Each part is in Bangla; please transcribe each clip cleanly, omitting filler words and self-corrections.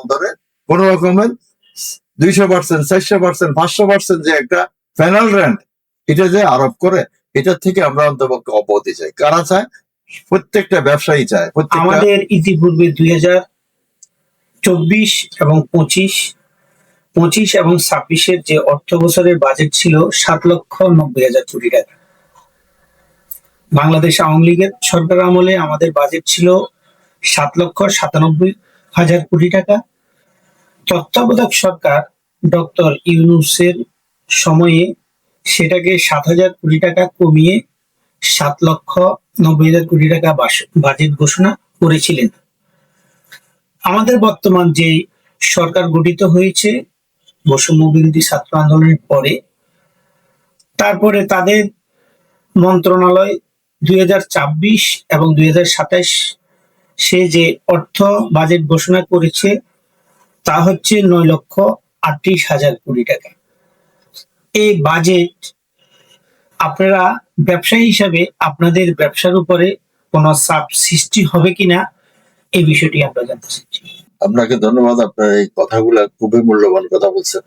বন্দরে কোন রকমের 200%, 400%, 500% যে একটা ফাইনাল রেন্ট এটা যে আরোপ করে, এটার থেকে আমরা অন্তপক্ষে অব্যাহতি চাই। কারা চায়? প্রত্যেকটা ব্যবসায়ী চায়। আমাদের ইতিপূর্বে 2024 এবং 25 এবং 26-এর যে অর্থ বছরের বাজেট ছিল 7,90,000 কোটি টাকা। বাংলাদেশ আওয়ামী লীগের সরকার আমলে আমাদের বাজেট ছিল 7,97,000 কোটি টাকা। তত্ত্বাবধায়ক সরকার ডক্টর ইউনূসের সময়ে সেটাকে 7,000 কোটি টাকা কমিয়ে 7,90,000 কোটি টাকা বাজেট ঘোষণা করেছিলেন। আমাদের বর্তমান যে সরকার গঠিত হয়েছে বৈষম্য বিরোধী ছাত্র আন্দোলনের পরে, তারপরে তাদের মন্ত্রণালয় 2024 এবং 2027 সে যে অর্থ বাজেট ঘোষণা করেছে তা হচ্ছে 9,38,000 কোটি টাকা। এই বাজেট আপনারা ব্যবসায়ী হিসাবে আপনাদের ব্যবসার উপরে কোনো চাপ সৃষ্টি হবে কিনা এই বিষয়টি আমরা জানতে চাচ্ছি। আপনাকে ধন্যবাদ, আপনার এই কথাগুলো খুবই মূল্যবান কথা বলছেন।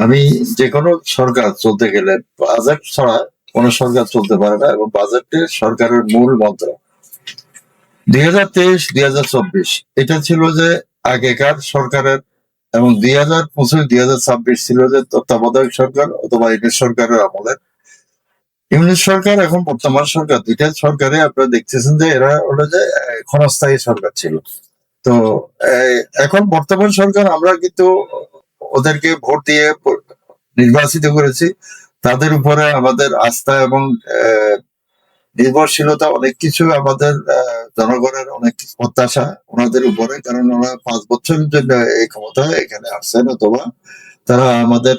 আমি যে কোনো সরকার চলতে গেলে বাজেট ছাড়া কোন সরকার চলতে পারে না, এবং বাজেটে সরকারের মূল মন্ত্র। 2023-2024 এটা ছিল যে আগেকার সরকারের, এবং 2025-2026 ছিল যে তত্ত্বাবধায়ক সরকার অথবা ইউনিট সরকারের আমলের। ইউনিট সরকার এখন বর্তমান সরকার, দুইটা সরকারে আপনারা দেখতেছেন যে এরা হলো যে ক্ষণস্থায়ী সরকার ছিল। তো এখন বর্তমান সরকার আমরা কিন্তু ওদেরকে ভোট দিয়ে নির্বাচিত করেছি। তাদের উপরে আমাদের আস্থা এবং নির্ভরশীলতা অনেক কিছু, আমাদের জনগণের অনেক প্রত্যাশা ওনাদের উপরে, কারণ ওরা 5 বছরের জন্য এই ক্ষমতায় এখানে আসছেন, অথবা তারা আমাদের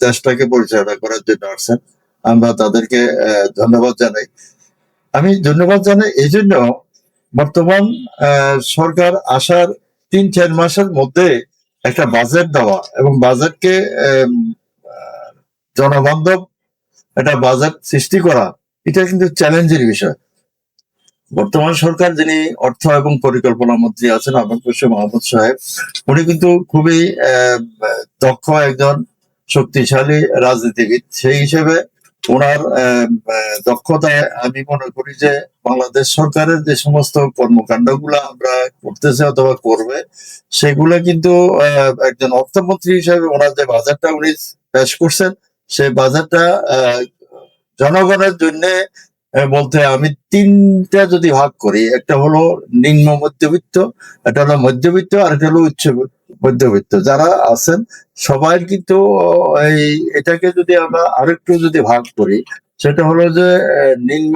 দেশটাকে পরিচালনা করার জন্য আসছেন। আমরা তাদেরকে ধন্যবাদ জানাই। আমি ধন্যবাদ জানাই এই জন্য, বর্তমান সরকার আসার 3-4 মাসের মধ্যে একটা বাজেট দেওয়া এবং বাজেটকে জনবান্ধব একটা বাজেট সৃষ্টি করা, এটা কিন্তু চ্যালেঞ্জের বিষয়। বর্তমান সরকার যিনি অর্থ এবং পরিকল্পনা মন্ত্রী আছেন আহমেদ হোসেন মাহমুদ সাহেব, উনি কিন্তু খুবই দক্ষ একজন শক্তিশালী রাজনীতিবিদ। সেই হিসেবে ওনার দক্ষতায় আমি মনে করি যে বাংলাদেশ সরকারের যে সমস্ত কর্মকাণ্ড গুলা আমরা করতেছে অথবা করবে, সেগুলো কিন্তু একজন অর্থমন্ত্রী হিসেবে ওনার যে বাজেটটা উনি পেশ করছেন, সেই বাজেটটা জনগণের জন্য বলতে আমি 3টা যদি ভাগ করি, একটা হলো নিম্ন মধ্যবিত্ত, একটা হলো মধ্যবিত্ত, আর একটা হলো উচ্চ মধ্যবিত্ত যারা আছেন সবাই কিন্তু এটাকে যদি আমরা আরেকটু যদি ভাগ করি, সেটা হলো যে নিম্ন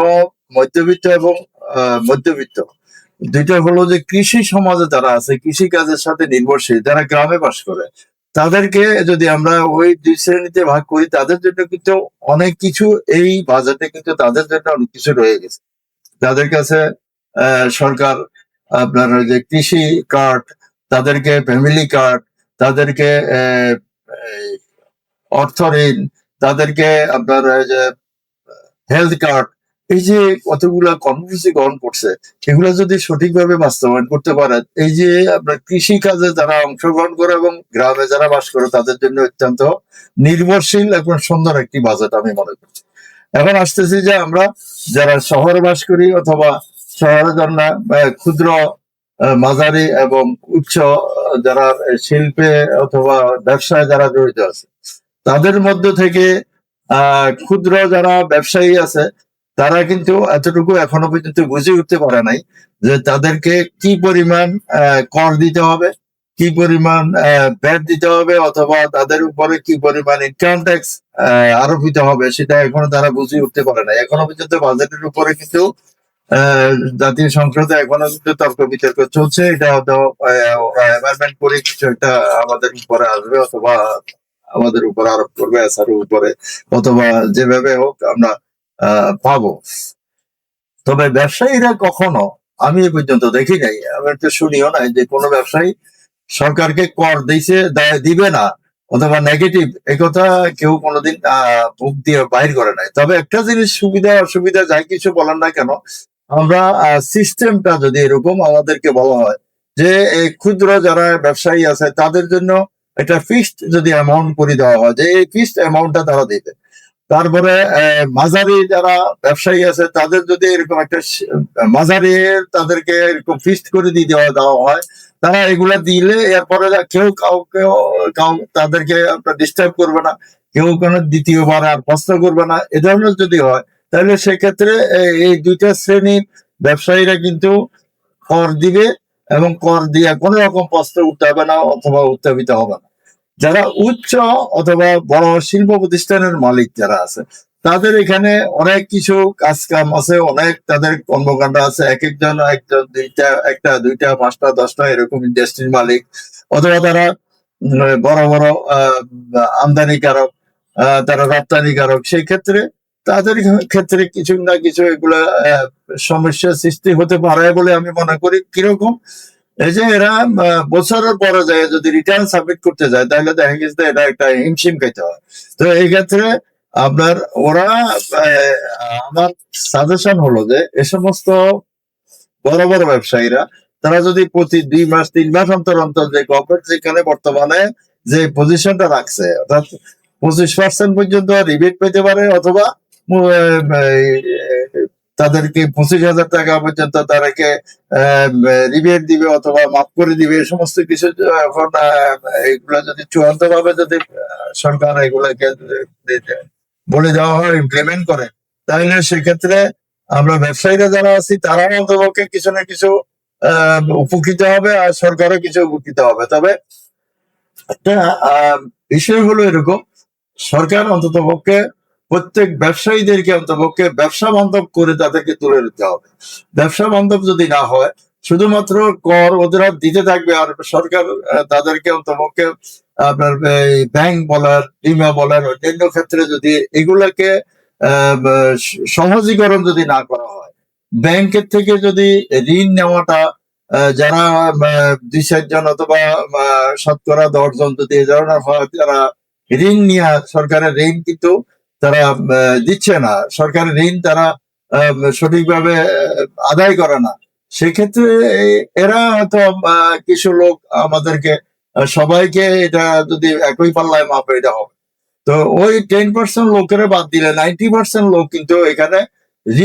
মধ্যবিত্ত এবং মধ্যবিত্ত দুইটা হলো যে কৃষি সমাজে যারা আছে, কৃষি কাজের সাথে নির্ভরশীল, যারা গ্রামে বাস করে, তাদেরকে যদি আমরা ওই 2 শ্রেণীতে ভাগ করি, তাদের জন্য কিন্তু অনেক কিছু এই বাজেটে কিন্তু তাদের জন্য অনেক কিছু রয়ে গেছে। তাদের কাছে সরকার আপনার যে কৃষি কার্ড, তাদেরকে ফ্যামিলি কার্ড, তাদেরকে অর্থ ঋণ, তাদেরকে আপনার যে হেলথ কার্ড, এই যে কতগুলা কর্মসূচি গ্রহণ করছে, এগুলো যদি সঠিকভাবে বাস্তবায়ন করতে পারে, এই যে আপনার কৃষি কাজে যারা অংশগ্রহণ করে এবং গ্রামে যারা বাস করে তাদের জন্য অত্যন্ত নির্ভরশীল এবং সুন্দর একটি বাজেট আমি মনে করছি। এখন আসতেছি যে আমরা যারা শহরে বাস করি অথবা শহরের জন্য ক্ষুদ্র, মাঝারি এবং উচ্চ যারা শিল্পে অথবা ব্যবসায় যারা জড়িত আছে, তাদের মধ্য থেকে ক্ষুদ্র যারা ব্যবসায়ী আছে, তারা কিন্তু এতটুকু এখনো পর্যন্ত বুঝে উঠতে পারে নাই যে তাদেরকে কি পরিমাণ কর দিতে হবে, কি পরিমাণ ভ্যাট দিতে হবে, অথবা তাদের উপরে কি পরিমাণ ইনকাম ট্যাক্স আরোপিত হবে, সেটা এখনো তারা বুঝে উঠতে পারে না। এখনো পর্যন্ত বাজেটের উপরে কিন্তু জাতীয় সংসদে এখনো কিন্তু তর্ক বিতর্ক চলছে। এটা হয়তো অ্যামেন্ডমেন্ট করে কিছু একটা আমাদের উপরে আসবে, অথবা আমাদের উপর আরোপ করবে এসআর উপরে, অথবা যেভাবে হোক আমরা পাবো। তবে ব্যবসায়ীরা কখনো, আমি এ পর্যন্ত দেখি নাই, আমি তো শুনিও নাই যে কোনো ব্যবসায়ী সরকারকে কর দিছে দিবে না অথবা নেগেটিভ একথা কেউ কোনোদিন মুখ দিয়ে বাহির করে নাই। তবে একটা জিনিস সুবিধা অসুবিধা যাই কিছু বলার না কেন, আমরা সিস্টেমটা যদি এরকম আমাদেরকে বলা হয় যে এই ক্ষুদ্র যারা ব্যবসায়ী আছে তাদের জন্য একটা ফিক্সড যদি অ্যামাউন্ট করে দেওয়া হয়, যে এই ফিক্সড অ্যামাউন্টটা তারা দিবে। তারপরে মাঝারি যারা ব্যবসায়ী আছে তাদের যদি এরকম একটা মাঝারি তাদেরকে এরকম ফিক্সড করে দিয়ে দেওয়া হয়, তারা এগুলা দিলে এরপরে কেউ কাউকে তাদেরকে আপনার ডিস্টার্ব করবে না, কেউ কোনো দ্বিতীয়বার আর প্রশ্ন করবে না। এ ধরনের যদি হয় তাহলে সেক্ষেত্রে এই দুইটা শ্রেণীর ব্যবসায়ীরা কিন্তু কর দিবে, এবং কর দিয়ে কোনো রকম প্রশ্ন উঠতে হবে না অথবা উত্থাপিত হবে না। যারা উচ্চ অথবা বড় শিল্প প্রতিষ্ঠানের মালিক যারা আছে তাদের এখানে অনেক কিছু কাজ কাম আছে, অনেক তাদের কর্মকাণ্ড আছে। এক একজন একজন দুইটা, একটা দুইটা পাঁচটা দশটা এরকম ইন্ডাস্ট্রির মালিক, অথবা তারা বড় বড় আমদানিকারক, তারা রপ্তানিকারক। সেই ক্ষেত্রে তাদের ক্ষেত্রে কিছু না কিছু এগুলা সমস্যার সৃষ্টি হতে পারে বলে আমি মনে করি। কিরকম? এই যে এরা বছরের পরে যায় যদি রিটার্ন সাবমিট করতে যায় তাহলে দেখা গেছে এটা একটা হিমশিম খাইতে হয়। তো এই ক্ষেত্রে আপনার ওরা আমার সাজেশন হলো যে এ সমস্ত বড় বড় ব্যবসায়ীরা তারা যদি প্রতি 2 মাস 3 মাস অন্তর অন্তর, যে গভর্নমেন্ট যেখানে বর্তমানে যে পজিশনটা রাখছে অর্থাৎ 25% পর্যন্ত রিবেট পেতে পারে, অথবা তাদেরকে 25,000 টাকা পর্যন্ত তাদেরকে রিবেট দিবে অথবা মাফ করে দিবে, এই সমস্ত কিছু এখন এগুলা যদি চূড়ান্ত ভাবে যদি সরকার এগুলাকে বলে দেওয়া হয়, ইমপ্লিমেন্ট করে, তাহলে সেক্ষেত্রে আমরা ব্যবসায়ীরা যারা আছি তারা অন্তপক্ষে কিছু না কিছু উপকৃত হবে, আর সরকারও কিছু উপকৃত হবে। তবে একটা বিষয় হলো এরকম, সরকার অন্ততপক্ষে প্রত্যেক ব্যবসায়ীদেরকে অন্তপক্ষে ব্যবসা বান্ধব করে তাদেরকে তুলে নিতে হবে। ব্যবসা বান্ধব যদি না হয়, শুধুমাত্র কর ওদের দিতে থাকবে, আর সরকার তাদেরকে অন্তপক্ষে আপনার ব্যাংক বলার, বীমা বলার, অন্যান্য ক্ষেত্রে যদি এগুলাকে সহজীকরণ যদি না করা হয়, ব্যাংকের থেকে যদি ঋণ নেওয়াটা যারা 2-4 জন অথবা শতকরা 10 জন যদি এ ধরনের হয়, যারা ঋণ নিয়ে সরকারের ঋণ কিন্তু তারা দিচ্ছে না, সরকারের ঋণ তারা সঠিকভাবে আদায় করে না, সেক্ষেত্রে এরা হয়তো কিছু লোক আমাদেরকে সবাইকে এটা যদি একই পাল্লায় মাপে এটা হবে। তো ওই 10% লোকেরা বাদ দিলে 90% লোক কিন্তু এখানে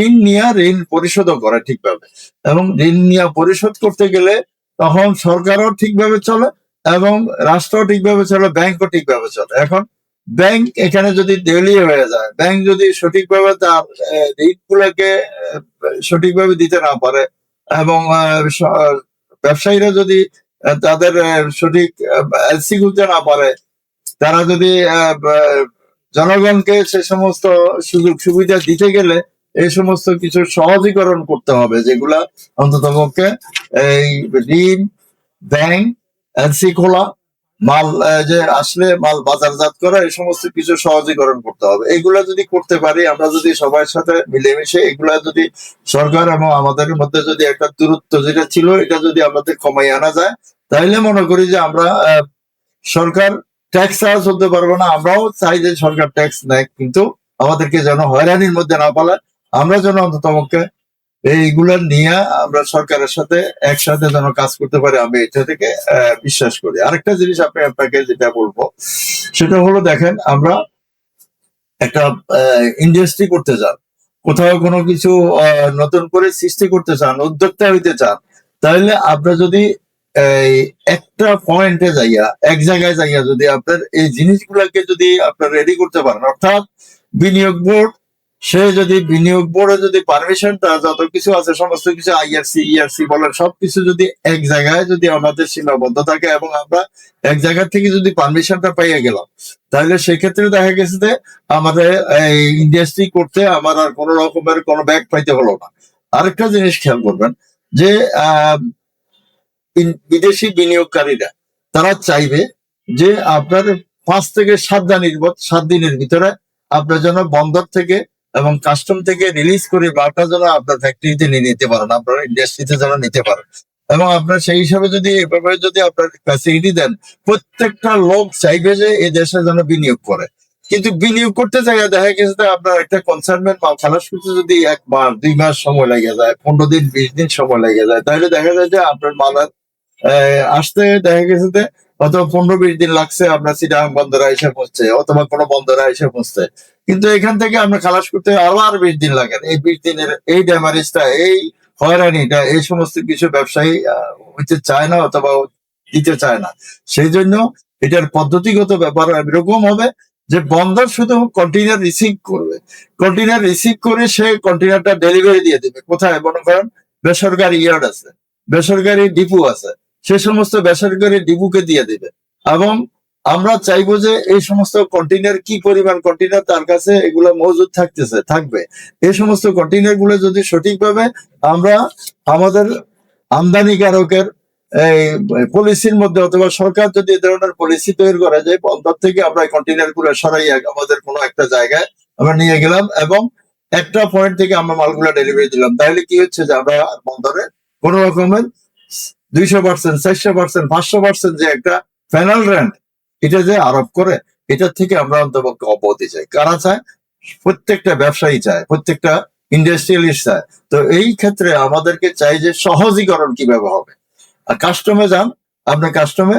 ঋণ নিয়ে ঋণ পরিশোধও করে ঠিকভাবে, এবং ঋণ নিয়ে পরিশোধ করতে গেলে তখন সরকারও ঠিকভাবে চলে এবং রাষ্ট্র ঠিকভাবে চলে, ব্যাংকও ঠিকভাবে চলে। এখন ব্যাংক এখানে যদি দেউলিয়া হয়ে যায়, ব্যাংক যদি সঠিকভাবে তার ঋণগুলোকে সঠিকভাবে দিতে না পারে, এবং ব্যবসায়ীরা যদি তাদের সঠিক এলসি খুলতে না পারে, তারা যদি জনগণকে সে সমস্ত সুযোগ সুবিধা দিতে গেলে এই সমস্ত কিছু সহজীকরণ করতে হবে, যেগুলা অন্ততপক্ষে এই ঋণ, ব্যাংক, এলসি খোলা, মাল যে আসলে মাল বাজারজাত করা, এই সমস্ত কিছু সহজীকরণ করতে হবে। এগুলা যদি করতে পারি আমরা, যদি সবার সাথে মিলেমিশে এগুলা যদি সরকার এবং আমাদের মধ্যে যদি একটা দূরত্ব যেটা ছিল এটা যদি আমাদের কমাই আনা যায়, তাহলে মনে করি যে আমরা সরকার ট্যাক্স ছাড়া চলতে পারবো না। আমরাও চাই যে সরকার ট্যাক্স নেয়, কিন্তু আমাদেরকে যেন হয়রানির মধ্যে না পালায়, আমরা যেন অন্ততপক্ষে এইগুলা নিয়ে আমরা সরকারের সাথে একসাথে যেন কাজ করতে পারি, আমি এটা থেকে বিশ্বাস করি। আরেকটা জিনিস আপনাকে যেটা বলবো সেটা হলো, দেখেন আমরা একটা ইন্ডাস্ট্রি করতে চান, কোথাও কোনো কিছু নতুন করে সৃষ্টি করতে চান, উদ্যোক্তা হইতে চান, তাহলে আপনার যদি একটা পয়েন্টে যাইয়া, এক জায়গায় যাইয়া যদি আপনার এই জিনিসগুলাকে যদি আপনার রেডি করতে পারেন, অর্থাৎ বিনিয়োগ বোর্ড, সে যদি বিনিয়োগ বোর্ডে যদি পারমিশনটা যত কিছু আছে সমস্ত কিছু আইআরসি ইআরসি বলেন সবকিছু যদি এক জায়গায় যদি আমাদের সীমাবদ্ধ থাকে, এবং আমরা এক জায়গা থেকে যদি পারমিশনটা পাইয়া গেলাম, তাহলে সেক্ষেত্রে দেখা গেছে যে আমাদের এই ইন্ডাস্ট্রি করতে আমার আর কোনো রকমের কোনো ব্যাগ পাইতে হলো না। আরেকটা জিনিস খেয়াল করবেন যে বিদেশি বিনিয়োগকারীরা তারা চাইবে যে আপনার 5 থেকে 7 দিনের ভিতরে আপনার জন্য বন্দর থেকে এবং কাস্টম থেকে রিলিজ করে মালটা যেন আপনার ফ্যাক্টরিতে নিয়ে নিতে পারেন, আপনার ইন্ডাস্ট্রিতে যেন নিতে পারেন। এবং আপনার সেই হিসাবে যদি এভাবে যদি আপনার ফ্যাসিলিটি দেন, প্রত্যেকটা লোক চাইবে যে এই দেশে যেন বিনিয়োগ করে। কিন্তু বিনিয়োগ করতে চাই দেখা গেছে যে আপনার একটা কনসাইনমেন্ট মাল খালাস করতে যদি 1 মাস 2 মাস সময় লেগে যায়, 15 দিন 20 দিন সময় লেগে যায়, তাহলে দেখা যায় যে আপনার মাল আসতে দেখা গেছে যে অথবা 15-20 দিন লাগছে আপনার চিটাগাং বন্দরে এসে পৌঁছছে, অথবা কোনো বন্দরে এসে পৌঁছছে। কিন্তু এখান থেকে আমরা খালাস করতে আবার 20 দিন লাগে। এই 20 দিনের এই ড্যামারেজটা, এই হয়রানিটা, এই সমস্ত কিছু ব্যবসায়ী হইতে চায় না অথবা দিতে চায় না। সেই জন্য এটার পদ্ধতিগত ব্যাপার এরকম হবে যে বন্দর শুধু কন্টেইনার রিসিভ করবে, কন্টেইনার রিসিভ করে সে কন্টেইনারটা ডেলিভারি দিয়ে দেবে। কোথায়? মনে করেন বেসরকারি ইয়ার্ড আছে, বেসরকারি ডিপো আছে, সে সমস্ত বেসরকারি ডিপোকে দিয়ে দিবে। এবং আমরা চাইবো যে এই সমস্ত কন্টেইনার, কি পরিমাণ কন্টেইনার তার কাছে এগুলো মজুদ থাকবে, এই সমস্ত কন্টেইনার গুলো যদি সঠিকভাবে আমরা আমাদের আমদানিকারকের এই পলিসির মধ্যে, অথবা সরকার যদি এই ধরনের পলিসি তৈরি করে যে বন্দর থেকে আমরা কন্টেইনার গুলো সরাই আমাদের কোনো একটা জায়গায় আমরা নিয়ে গেলাম এবং একটা পয়েন্ট থেকে আমরা মালগুলা ডেলিভারি দিলাম, তাহলে কি হচ্ছে যে আমরা বন্দরে কোনো রকমের 200%, 400%, 500% যে একটা ফাইনাল রেন্ট এটা যে আরোপ করে, এটার থেকে আমরা অন্তপক্ষে অব্যাহতি চাই। কারা চায়? প্রত্যেকটা ব্যবসায়ী চায়, প্রত্যেকটা ইন্ডাস্ট্রিয়ালিস্ট চায়। তো এই ক্ষেত্রে আমাদেরকে চাই যে সহজীকরণ কিভাবে হবে। আর কাস্টমে যান, আপনি কাস্টমে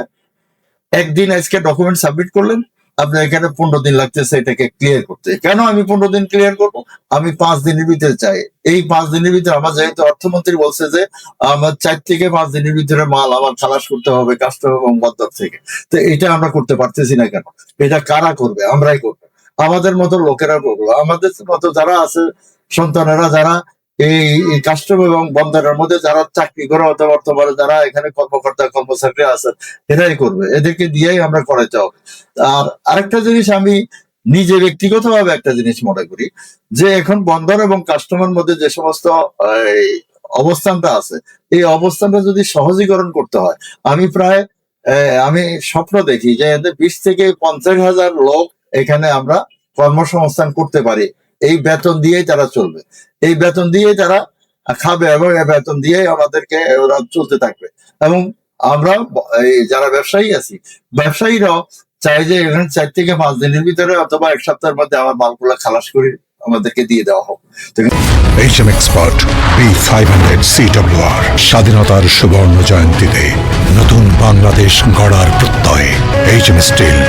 একদিন আজকে ডকুমেন্ট সাবমিট করলেন, আপনার এখানে 15 দিন লাগতেছে এটাকে ক্লিয়ার করতে। কেন আমি 15 দিন ক্লিয়ার করবো? আমি 5 দিনের ভিতরে চাই। এই 5 দিনের ভিতরে আমার, যেহেতু অর্থমন্ত্রী বলছে যে আমার 4 থেকে 5 দিনের ভিতরে মাল আমার খালাস করতে হবে কাস্টম এবং বন্দর থেকে, তো এটা আমরা করতে পারতেছি না কেন? এটা কারা করবে? আমরাই করবো, আমাদের মতো লোকেরা করবো। আমাদের মতো যারা আছে সন্তানেরা, যারা এই কাস্টম এবং বন্দরের মধ্যে যারা চাকরি করে অথবা বর্তমানে যারা এখানে কর্মকর্তা কর্মচারী আছেন, এরাই করবে, এদেরকে দিয়েই আমরা করাইতে হবে। আর আরেকটা জিনিস আমি নিজে ব্যক্তিগতভাবে একটা জিনিস মনে করি যে এখন বন্দর এবং কাস্টমের মধ্যে যে সমস্ত এই অবস্থানটা আছে, এই অবস্থানটা যদি সহজীকরণ করতে হয়, আমি প্রায় আমি স্বপ্ন দেখি যে 20 থেকে 50,000 লোক এখানে আমরা কর্মসংস্থান করতে পারি। এই বেতন দিয়েই তারা চলবে, এই বেতন দিয়েই তারা খাবে এবং এই বেতন দিয়েই আমাদেরকে ওরা চলতে থাকবে। এবং আমরা এই যারা ব্যবসায়ী আছি, ব্যবসায়ীরাও চাই যে এখানে 4 থেকে 5 দিনের ভিতরে অথবা 1 সপ্তাহের মধ্যে আমার মালগুলা খালাস করে আমাদেরকে দিয়ে দেওয়া হোক। HM Expert B500 CWR স্বাধীনতার সুবর্ণ জয়ন্তীতে নতুন বাংলাদেশ গড়ার প্রত্যয়। HM Steel